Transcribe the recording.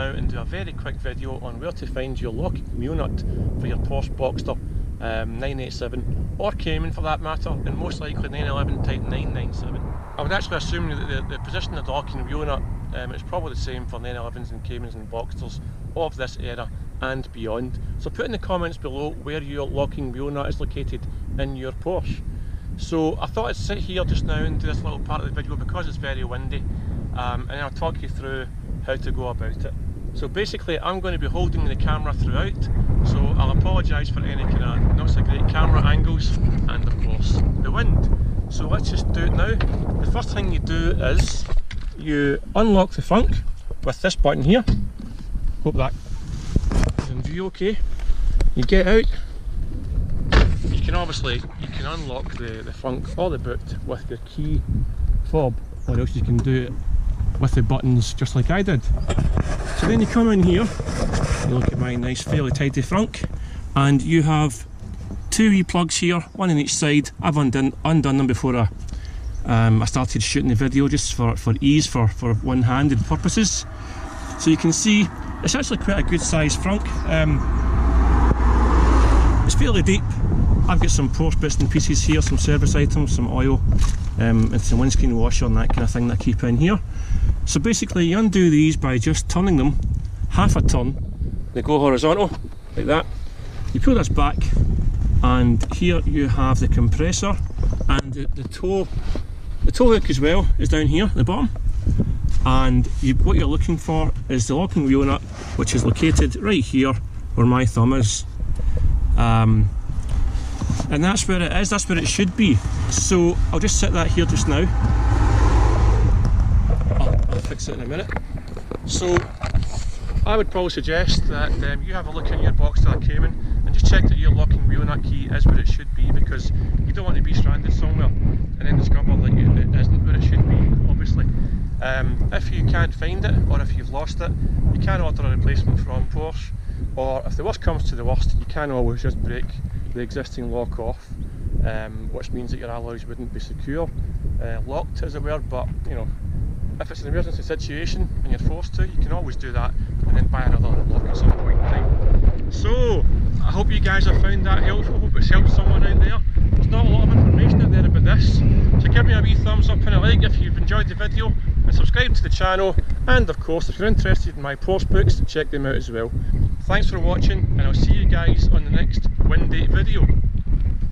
now and do a very quick video on where to find your locking wheel nut for your Porsche Boxster 987 or Cayman for that matter, and most likely 911 Type 997. I would actually assume that the position of the locking wheel nut is probably the same for 911s and Caymans and Boxsters of this era and beyond. So put in the comments below where your locking wheel nut is located in your Porsche. So I thought I'd sit here just now and do this little part of the video because it's very windy, and I'll talk you through how to go about it. So basically I'm going to be holding the camera throughout, so I'll apologise for any kind of not so great camera angles and of course the wind. So let's just do it now. The first thing you do is you unlock the front with this button here. Hope that is in view okay. You get out. You can unlock the front or the boot with your key fob, or else you can do it with the buttons just like I did. So then you come in here, you look at my nice fairly tidy front, and you have two wee plugs here, one on each side. I've undone them before I started shooting the video, just for ease, for one-handed purposes. So you can see it's actually quite a good size front. It's fairly deep. I've got some Porsche bits and pieces here, some service items, some oil, and some windscreen washer and that kind of thing that I keep in here. So basically you undo these by just turning them half a turn. They go horizontal, like that. You pull this back, and here you have the compressor, and the tow hook as well is down here at the bottom. And what you're looking for is the locking wheel nut, which is located right here where my thumb is. And that's where it is, that's where it should be. So I'll just set that here just now. I'll fix it in a minute. So I would probably suggest that you have a look in your Boxster or Cayman and just check that your locking wheel nut key is where it should be, because you don't want to be stranded somewhere and then discover that it isn't where it should be, obviously. If you can't find it, or if you've lost it, you can order a replacement from Porsche, or if the worst comes to the worst, you can always just break the existing lock off, which means that your alloys wouldn't be secure, locked as it were. But you know, if it's an emergency situation and you're forced to, you can always do that and then buy another lock at some point in time. So I hope you guys have found that helpful. I hope it's helped someone out there. There's not a lot of information out there about this, so give me a wee thumbs up and a like if you've enjoyed the video, and subscribe to the channel, and of course if you're interested in my Porsche books, check them out as well. Thanks for watching, and I'll see you guys on the next windy video.